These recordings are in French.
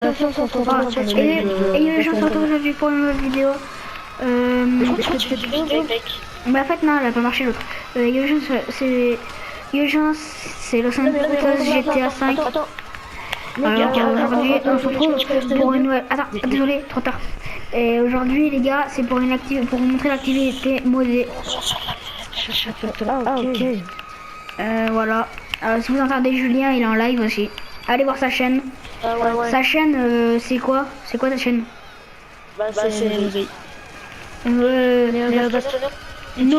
Et les gens se retrouvent aujourd'hui pour une nouvelle vidéo. Tu fais des vidéos, mec. Mais en fait, non, elle a pas marché l'autre. Urgence, c'est Los Angeles GTA 5. Alors aujourd'hui, on se retrouve pour une nouvelle. Attends, désolé, trop tard. Et aujourd'hui, les gars, c'est pour pour vous montrer l'activité modée. Ah, ok. Voilà. Si vous entendez Julien, il est en live aussi. Allez voir sa chaîne. Ouais. Sa chaîne, c'est quoi? C'est quoi ta chaîne? Bah, c'est l'éveil. No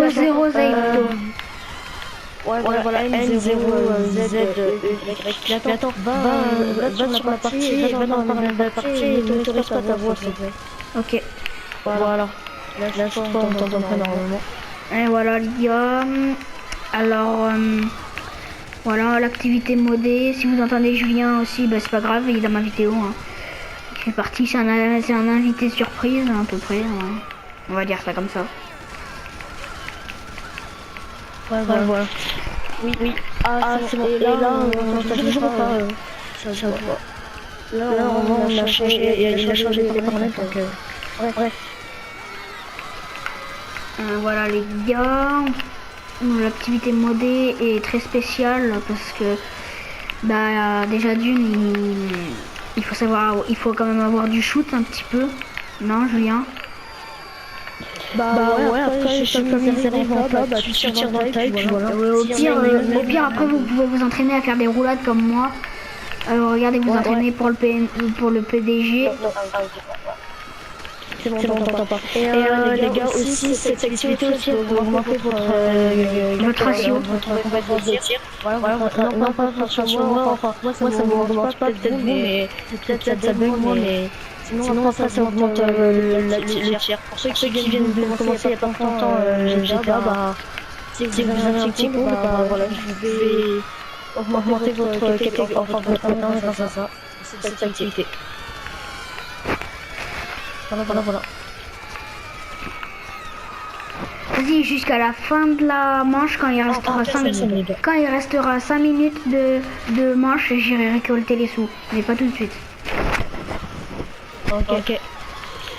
Zero Zaito. Ouais, voilà, N0ZE. Mais attends, va sur la partie, va dans la partie et n'autorise pas ta voix, s'il te plaît. Ok. Voilà. Là, je pense qu'on t'entend pas normalement. Et voilà, les gars. Alors, voilà, l'activité modée. Si vous entendez Julien aussi, bah, c'est pas grave, il est dans ma vidéo. Hein. Il fait partie, c'est un invité surprise, à peu près. Ouais. On va dire ça comme ça. Ouais, voilà. Oui. Ah, c'est bon. Et là, on n'entend toujours pas. Ça voit. Là, on a changé, il a changé les paramètres, donc ouais. Voilà, les gars. L'activité modée est très spéciale parce que, bah, déjà d'une, il faut quand même avoir du shoot un petit peu. Non, Julien? Bah ouais, après, comme ils arrivent en plat, bah tu tires dans le taille, puis voilà. Au pire, après, vous pouvez vous entraîner à faire des roulades comme moi. Alors, regardez, vous entraînez pour le PDG. C'est bon, t'entends pas. Et les gars, aussi, cette activité aussi, vous augmentez votre ratio, votre compétence de tir. Voilà, non, pas sur moi, enfin, moi ça m'augmente pas, peut-être vous, mais peut-être ça bug, moi, mais sinon après ça augmente le tir. Pour ceux qui viennent de commencer il y a pas longtemps GTA, bah, si vous avez un petit coup, bah voilà, je vais augmenter votre compétence grâce à ça, cette activité. Voilà. Vas-y, jusqu'à la fin de la manche, quand il restera 5 minutes de manche, j'irai récolter les sous. Mais pas tout de suite. Ok.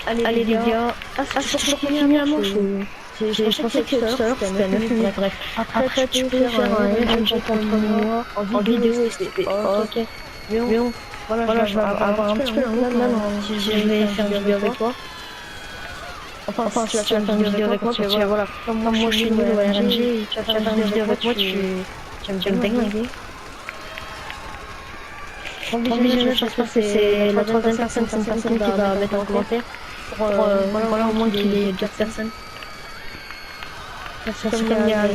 Allez les gars. C'est toujours fini la manche ou... Je pensais que c'était 9 minutes, bref. Après tu peux faire un jeu contre moi en vidéo et c'était... Ok. Voilà, je vais avoir un petit peu là, si je vais faire une vidéo avec toi. Enfin, si tu vas faire une vidéo avec moi, parce que voilà, comme moi je suis nul au RNG, tu vas faire une vidéo avec moi, tu vas me déglinguer. Bon, visionnage, j'espère que c'est la troisième personne qui va mettre en commentaire. Voilà, au moins qu'il y ait 4 personnes. Comme il y a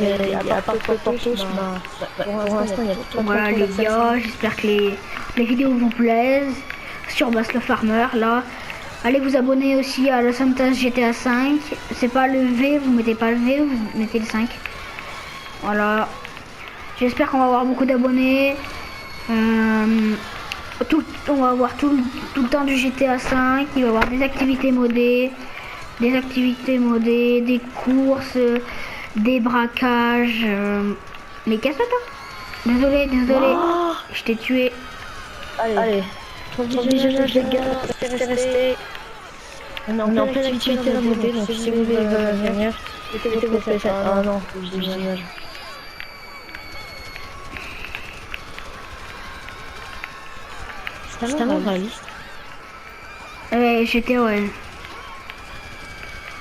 pas de Portos, pour l'instant il y a tout. Voilà les gars, j'espère que les vidéos vous plaisent. Sur Bass le Farmer, là. Allez vous abonner aussi à Los Santos GTA 5. C'est pas le V, vous mettez pas le V, vous mettez le 5. Voilà. J'espère qu'on va avoir beaucoup d'abonnés. On va avoir tout le temps du GTA 5. Il va y avoir des activités modées. Des courses, des braquages. Mais qu'est-ce que t'as? Désolé. Oh, Je t'ai tué. Allez. Ton visionnage les gars, restez. On est en pleine activité à modée, donc si vous voulez venir, mettez vos fesses. Ah non, je dis visionnage. C'est tellement réaliste. J'étais ouais.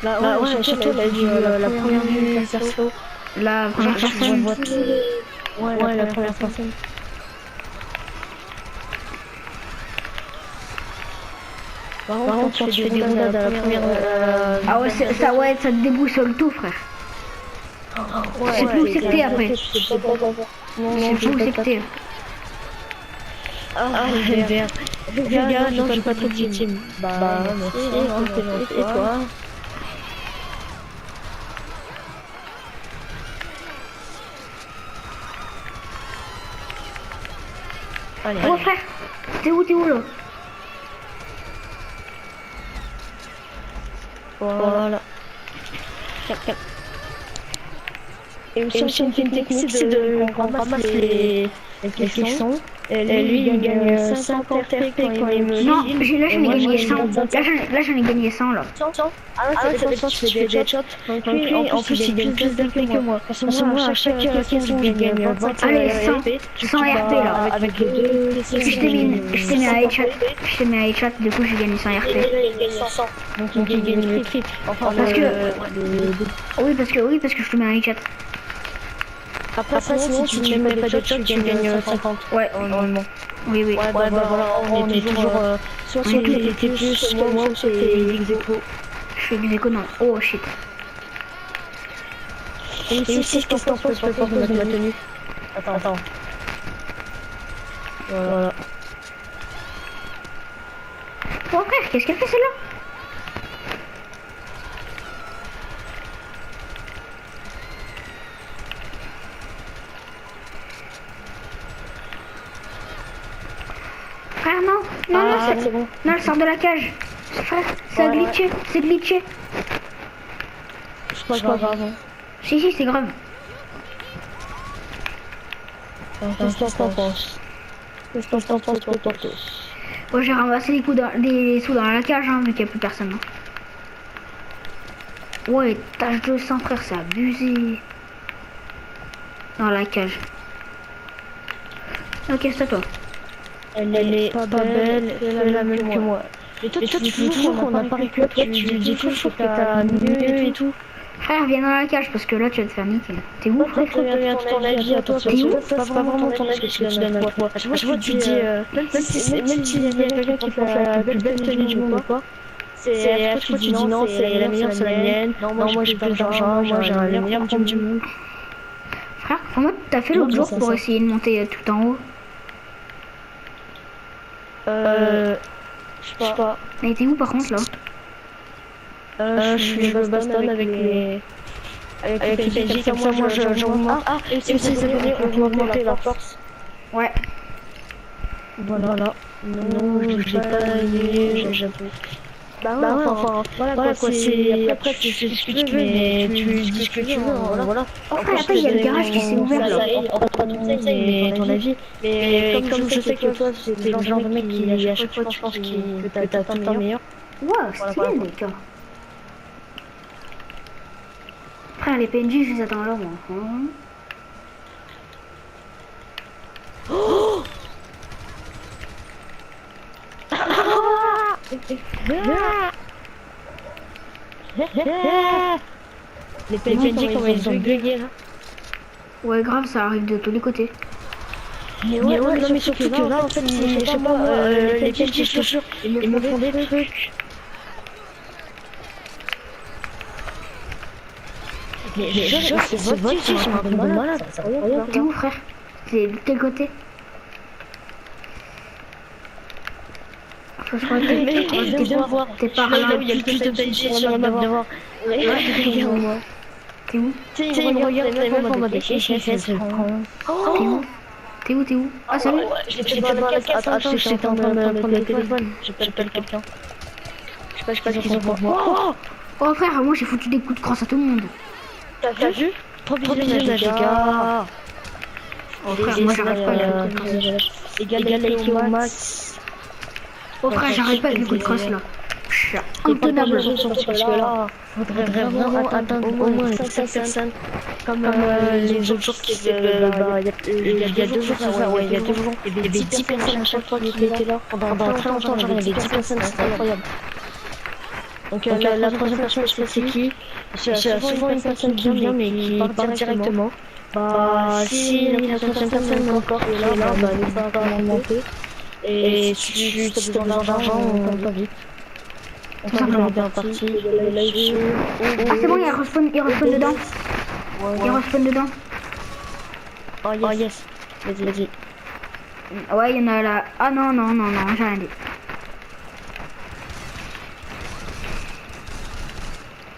Là, ouais, surtout la première vue perso. La première personne. Ouais, la première personne. Par contre, quand tu fais des roulades à la première... Ah ouais, ça te déboussole tout, frère. C'est plus où c'est que t'es après. C'est plus où c'est que t'es. Ah, MDR. Les gars, non, j'ai pas trop de victimes. Bah, merci, t'es gentil. Et toi? Allez. Oh frère, t'es où là? Voilà. Et aussi, une technique, c'est de qu'on ramasse les caissons. Lui, il gagne 50 RP quand il me Non, heal. là j'en ai gagné 100. Là, Là j'en ai gagné 100 là. ça dépend si tu fais des shots. Donc lui, en plus, il gagne plus d'RP que moi. Parce que moi, à chaque question, je gagne 25 Allez, 100 100 RP là. avec les deux. Je t'ai mis un headshot. Je t'ai mis un headshot, du coup j'ai gagné 100 RP. Il gagne 100. Donc il gagne le triple. Enfin, Parce que... Oui, parce que je te mets un headshot. Après, sinon, si tu mets pas de shot, tu gagnes 50. Ouais, normalement. oui. Ouais, bah voilà, on est toujours... Soit lui était plus que moi, soit t'es ex-aequo. Je suis ex-aequo, non. Oh shit. Et ici, qu'est-ce que t'en penses de ma tenue? Attends. Voilà. Oh frère, qu'est-ce qu'elle fait celle-là? Frère, non, c'est bon. Non, elle sort de la cage. Frère, c'est glitché. C'est pas grave. Si, c'est grave. Qu'est-ce que t'en penses pour tous? Bon, j'ai ramassé des sous dans la cage, hein, vu qu'il n'y a plus personne. Hein. Ouais, tâche de sang, frère, c'est abusé. Dans la cage. Ok, c'est à toi. Elle est pas belle, elle est la même que moi. Et toi, tu dis toujours qu'on a pas récupéré, tu dis toujours que t'as mieux et tout. Frère, viens dans la cage parce que là tu vas te faire niquer. T'es où, frère? Ton avis à toi, t'es où? c'est pas vraiment ton avis que tu donnes à toi. Tu vois, tu dis, même s'il y a quelqu'un qui fait la plus belle tenue du monde ou quoi, c'est à toi tu dis non, c'est la meilleure, c'est la mienne. Non, moi j'ai plus d'argent, moi j'ai un meilleur team du monde. Frère, comment t'as fait l'autre jour pour essayer de monter tout en haut? Je sais pas. Mais t'es où par contre là? Je suis le baston avec les PNJ, comme ça moi je remonte. Ah, et aussi les abonnés, on peut augmenter la force. Ouais. Voilà. Non, j'ai pas aimé, j'avoue. Bah ouais, enfin, voilà quoi, c'est... Après, tu fais ce que tu veux, mais tu dis ce que tu veux, voilà. Oh frère, après il y a le garage qui s'est ouvert là. On va pas tout mais ton avis. Mais comme je sais que toi, c'est le genre de mec qui, à chaque fois, tu penses que t'as tout le meilleur. Wow, stylé mec. Frère, les PNJ, je les attends là, moi. Oh les PNJ, comment ils ont bugué là. Ouais, grave, ça arrive de tous les côtés. Mais ouais, non, mais surtout que là, en fait, je sais pas, les PNJ, je te jure, ils me font des trucs. Mais c'est votre qui sont un peu de malade, c'est incroyable. T'es où, frère? C'est de quel côté? Je crois que viens me voir. T'es par là où il y a le plus de PNJ sur la map, viens voir. T'es où? Tu sais, il me regarde les meufs en mode T'es où? Ah, salut! J'étais dans la caisse, attends, j'étais en train de prendre le téléphone. J'appelle quelqu'un. Je sais pas ce qu'ils ont pour moi. Oh frère, moi j'ai foutu des coups de crosse à tout le monde. T'as vu? Trop visionnage les gars. Oh frère, moi j'arrête pas avec les coups de crosse. Égalité au max. Oh frère, j'arrête pas avec les coups de crosse là. Intenable. Surtout parce que là, faudrait vraiment atteindre au moins 5 personnes. Comme les autres jours qui étaient il y a 2 jours, c'est ça, ouais, il y a 2 jours. Il y avait 10 personnes à chaque fois qui étaient là. Pendant très longtemps, genre il y avait 10 personnes, c'était incroyable. Donc la troisième personne, je sais c'est qui. C'est souvent une personne qui vient mais qui part directement. Bah si la troisième personne encore est là, bah n'hésite pas à monter. Et si tu as besoin d'argent, on peut pas vite. On est bien parti. Ah c'est bon, il respawn dedans. Il respawn dedans. Oh yes. Vas-y. Ouais, il y en a là. Ah non, j'ai rien dit.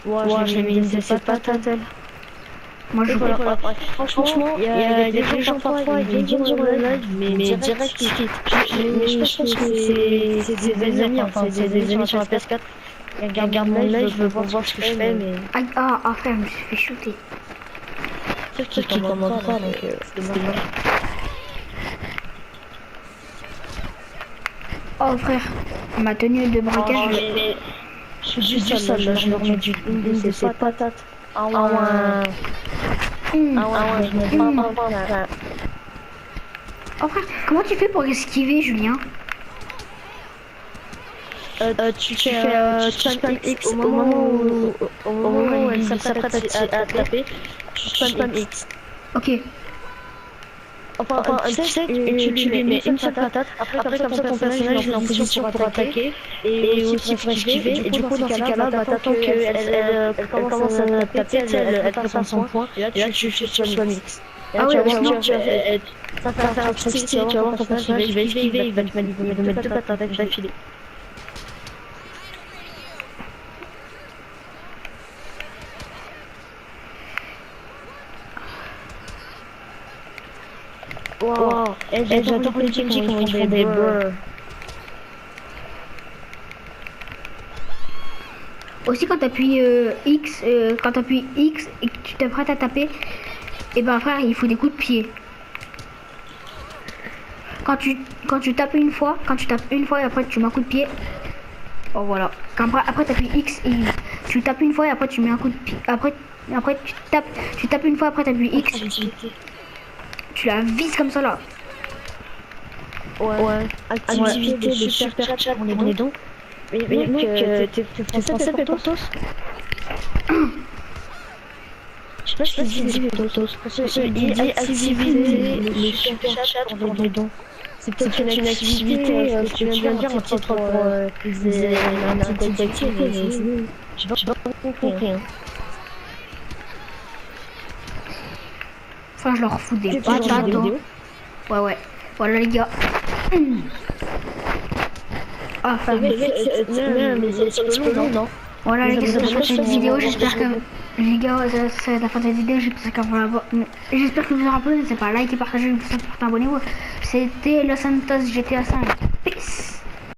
Ouais, j'ai mis une c'est pas tatelle. Moi je vois. Franchement, il y a des gens parfois, ils viennent sur le live, mais direct ils quittent. Mais je pense que c'est des amis, enfin c'est des amis sur la PS4. Ils regardent mon live, je veux voir ce que je fais, mais... Ah frère, je me suis fait shooter. Sauf qu'ils commandent pas, donc c'est dommage. Oh frère, ma tenue de braquage. Je suis du sol, là, je me remets une de ces patates. Ah ouais. Je me prends. Oh frère, comment tu fais pour esquiver, Julien? Tu fais spam X au moment où elle s'apprête à taper. Tu spam X. Ok. Enfin, tu sais, tu lui mets une seule patate. Après, comme ça, ton personnage il est en position pour attaquer et aussi pour esquiver. Et du coup, dans ces cas-là, bah, t'attends qu'elle commence à taper, elle prépare son point. Et là, tu fais spam X. Ah ouais, ça va faire un truc stylé, tu vas voir ton personnage, il va esquiver, il va te mettre deux patates d'affilée. Wow, j'adore les PNJ quand ils font des burrs. aussi quand t'appuies X, quand t'appuies X et que tu t'apprêtes à taper, et ben frère, il faut des coups de pied. Quand tu tapes une fois, et après tu mets un coup de pied. Oh voilà. Après t'appuies X et tu tapes une fois et après tu mets un coup de pied. Après tu tapes une fois, après t'appuies X. Tu la vises comme ça là. Ouais. Activité de super chat pour les dons. Mais mec, t'es français Pétotos? Je sais pas si il dit Pétotos. Il dit activité le super chat pour les dons. C'est peut-être une activité que tu viens de dire en titre pour un petit activité. J'ai pas compris. Enfin, je leur fous des patates. Ouais. Voilà les gars. Ah, enfin, mais c'est long, non? voilà les gars, c'est la fin de cette vidéo. J'espère que les gars, c'est la fin de cette vidéo. J'espère que vous aurez plu. N'hésitez pas à liker, partager, vous abonner. C'était Los Santos GTA 5. Peace.